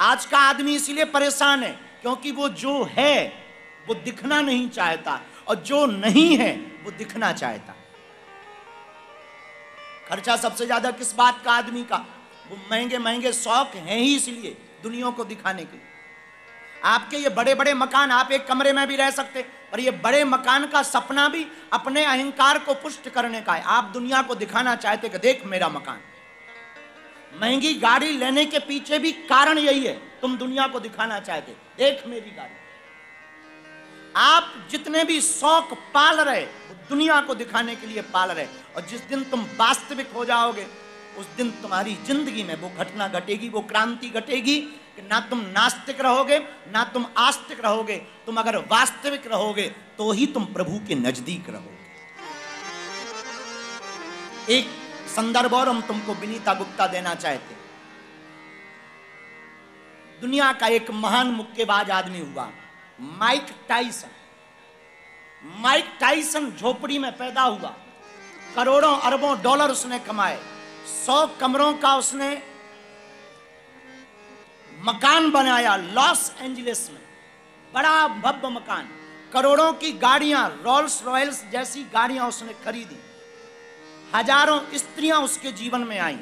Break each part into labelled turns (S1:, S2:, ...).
S1: आज का आदमी इसीलिए परेशान है क्योंकि वो जो है वो दिखना नहीं चाहता और जो नहीं है वो दिखना चाहता। खर्चा सबसे ज्यादा किस बात का आदमी का? वो महंगे महंगे शौक हैं ही इसलिए दुनिया को दिखाने के लिए। आपके ये बड़े बड़े मकान, आप एक कमरे में भी रह सकते, पर ये बड़े मकान का सपना भी अपने अहंकार को पुष्ट करने का है। आप दुनिया को दिखाना चाहते कि देख मेरा मकान। महंगी गाड़ी लेने के पीछे भी कारण यही है, तुम दुनिया को दिखाना चाहते, देख मेरी गाड़ी। आप जितने भी शौक पाल रहे वो दुनिया को दिखाने के लिए पाल रहे, और जिस दिन तुम वास्तविक हो जाओगे उस दिन तुम्हारी जिंदगी में वो घटना घटेगी, वो क्रांति घटेगी कि ना तुम नास्तिक रहोगे ना तुम आस्तिक रहोगे। तुम अगर वास्तविक रहोगे तो ही तुम प्रभु के नजदीक रहोगे। एक संदर्भ और हम तुमको विनीता गुप्ता देना चाहते। दुनिया का एक महान मुक्केबाज आदमी हुआ माइक टाइसन। माइक टाइसन झोपड़ी में पैदा हुआ, करोड़ों अरबों डॉलर उसने कमाए, 100 कमरों का उसने मकान बनाया लॉस एंजलिस में, बड़ा भव्य मकान, करोड़ों की गाड़ियां, रोल्स रॉयल्स जैसी गाड़ियां उसने खरीदी, हजारों स्त्रियां उसके जीवन में आईं।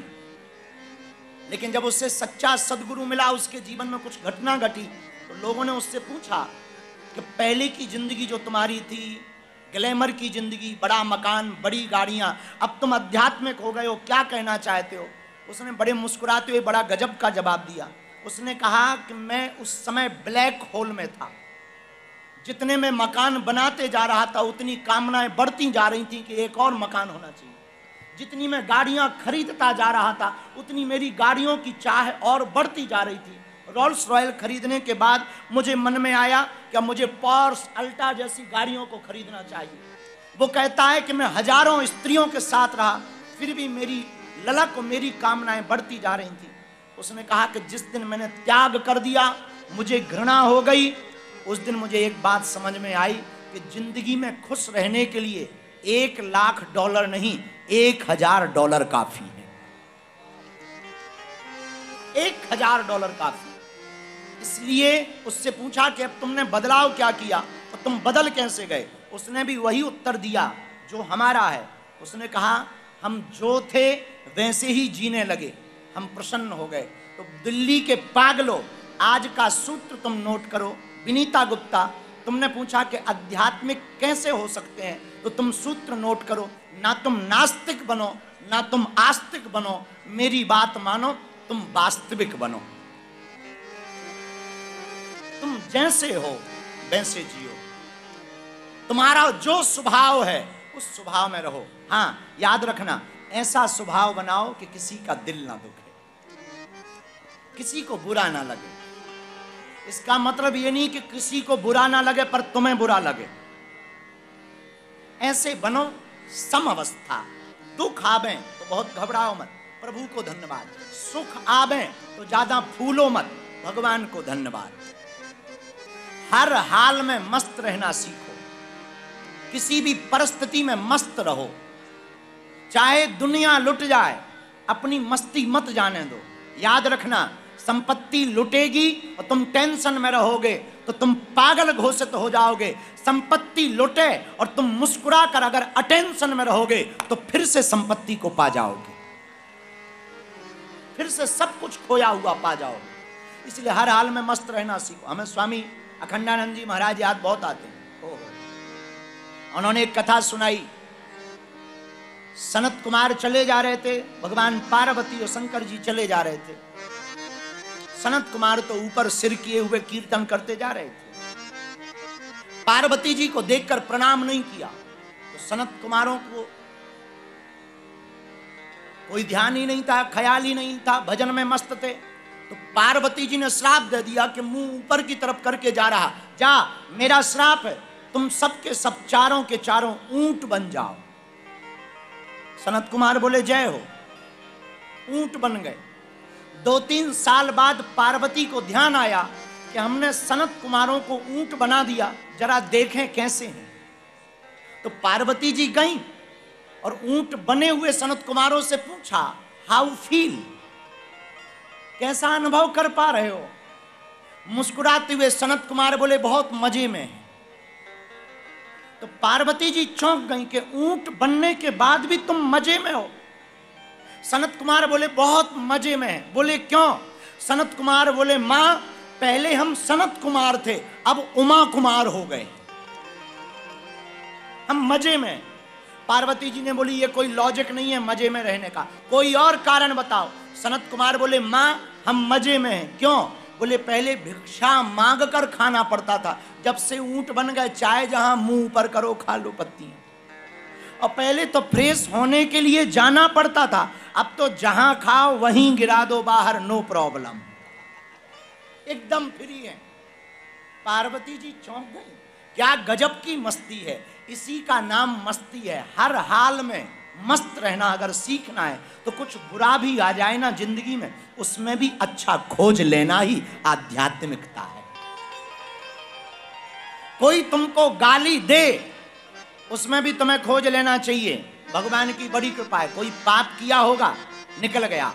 S1: लेकिन जब उससे सच्चा सदगुरु मिला, उसके जीवन में कुछ घटना घटी, तो लोगों ने उससे पूछा कि पहले की जिंदगी जो तुम्हारी थी, ग्लैमर की जिंदगी, बड़ा मकान, बड़ी गाड़ियां, अब तुम आध्यात्मिक हो गए हो, क्या कहना चाहते हो? उसने बड़े मुस्कुराते हुए बड़ा गजब का जवाब दिया। उसने कहा कि मैं उस समय ब्लैक होल में था। जितने मैं मकान बनाते जा रहा था उतनी कामनाएं बढ़ती जा रही थी कि एक और मकान होना चाहिए। जितनी मैं गाड़ियां खरीदता जा रहा था उतनी मेरी गाड़ियों की चाह और बढ़ती जा रही थी। रोल्स रॉयल खरीदने के बाद मुझे मन में आया कि मुझे पोर्श अल्टा जैसी गाड़ियों को खरीदना चाहिए। वो कहता है कि मैं हजारों स्त्रियों के साथ रहा, फिर भी मेरी ललक और मेरी कामनाएं बढ़ती जा रही थी। उसने कहा कि जिस दिन मैंने त्याग कर दिया, मुझे घृणा हो गई, उस दिन मुझे एक बात समझ में आई कि जिंदगी में खुश रहने के लिए $1,00,000 नहीं, $1,000 काफी है। $1,000 काफी। इसलिए उससे पूछा कि अब तुमने बदलाव क्या किया और तुम बदल कैसे गए? उसने भी वही उत्तर दिया जो हमारा है। उसने कहा हम जो थे वैसे ही जीने लगे, हम प्रसन्न हो गए। तो दिल्ली के पागलों, आज का सूत्र तुम नोट करो। विनीता गुप्ता, तुमने पूछा कि आध्यात्मिक कैसे हो सकते हैं, तो तुम सूत्र नोट करो। ना तुम नास्तिक बनो ना तुम आस्तिक बनो, मेरी बात मानो, तुम वास्तविक बनो। तुम जैसे हो वैसे जियो, तुम्हारा जो स्वभाव है उस स्वभाव में रहो। हाँ, याद रखना, ऐसा स्वभाव बनाओ कि किसी का दिल ना दुखे, किसी को बुरा ना लगे। इसका मतलब ये नहीं कि किसी को बुरा ना लगे पर तुम्हें बुरा लगे। ऐसे बनो सम अवस्था। दुख आवे तो बहुत घबराओ मत, प्रभु को धन्यवाद। सुख आवे तो ज्यादा फूलो मत, भगवान को धन्यवाद। हर हाल में मस्त रहना सीखो, किसी भी परिस्थिति में मस्त रहो। चाहे दुनिया लुट जाए, अपनी मस्ती मत जाने दो। याद रखना, संपत्ति लुटेगी और तुम टेंशन में रहोगे तो तुम पागल घोषित हो जाओगे। संपत्ति लुटे और तुम मुस्कुरा कर अगर अटेंशन में रहोगे तो फिर से संपत्ति को पा जाओगे, फिर से सब कुछ खोया हुआ पा जाओगे। इसलिए हर हाल में मस्त रहना सीखो। हमें स्वामी अखंडानंद जी महाराज याद बहुत आते हैं। उन्होंने एक कथा सुनाई। सनत कुमार चले जा रहे थे, भगवान पार्वती और शंकर जी चले जा रहे थे। सनत कुमार तो ऊपर सिर किए हुए कीर्तन करते जा रहे थे। पार्वती जी को देखकर प्रणाम नहीं किया तो सनत कुमारों को कोई ध्यान ही नहीं था, ख्याल ही नहीं था, भजन में मस्त थे। तो पार्वती जी ने श्राप दे दिया कि मुंह ऊपर की तरफ करके जा रहा, जा, मेरा श्राप है, तुम सबके सब चारों के चारों ऊंट बन जाओ। सनत कुमार बोले जय हो, ऊंट बन गए। 2-3 साल बाद पार्वती को ध्यान आया कि हमने सनत कुमारों को ऊंट बना दिया, जरा देखें कैसे हैं। तो पार्वती जी गईं और ऊंट बने हुए सनत कुमारों से पूछा, हाउ फील, कैसा अनुभव कर पा रहे हो? मुस्कुराते हुए सनत कुमार बोले बहुत मजे में है। तो पार्वती जी चौंक गई कि ऊंट बनने के बाद भी तुम मजे में हो। सनत कुमार बोले बहुत मजे में है। बोले क्यों? सनत कुमार बोले मां, पहले हम सनत कुमार थे, अब उमा कुमार हो गए, हम मजे में। पार्वती जी ने बोली ये कोई लॉजिक नहीं है मजे में रहने का, कोई और कारण बताओ। सनत कुमार बोले मां, हम मजे में हैं। क्यों? बोले पहले भिक्षा मांग कर खाना पड़ता था, जब से ऊंट बन गए चाहे जहां मुंह ऊपर करो खा लो पत्तियां। और पहले तो फ्रेश होने के लिए जाना पड़ता था, अब तो जहां खाओ वहीं गिरा दो बाहर, नो प्रॉब्लम, एकदम फ्री है। पार्वती जी चौंक गई, क्या गजब की मस्ती है। इसी का नाम मस्ती है। हर हाल में मस्त रहना अगर सीखना है तो कुछ बुरा भी आ जाए ना जिंदगी में, उसमें भी अच्छा खोज लेना ही आध्यात्मिकता है। कोई तुमको गाली दे, उसमें भी तुम्हें खोज लेना चाहिए, भगवान की बड़ी कृपा है। कोई पाप किया होगा, निकल गया,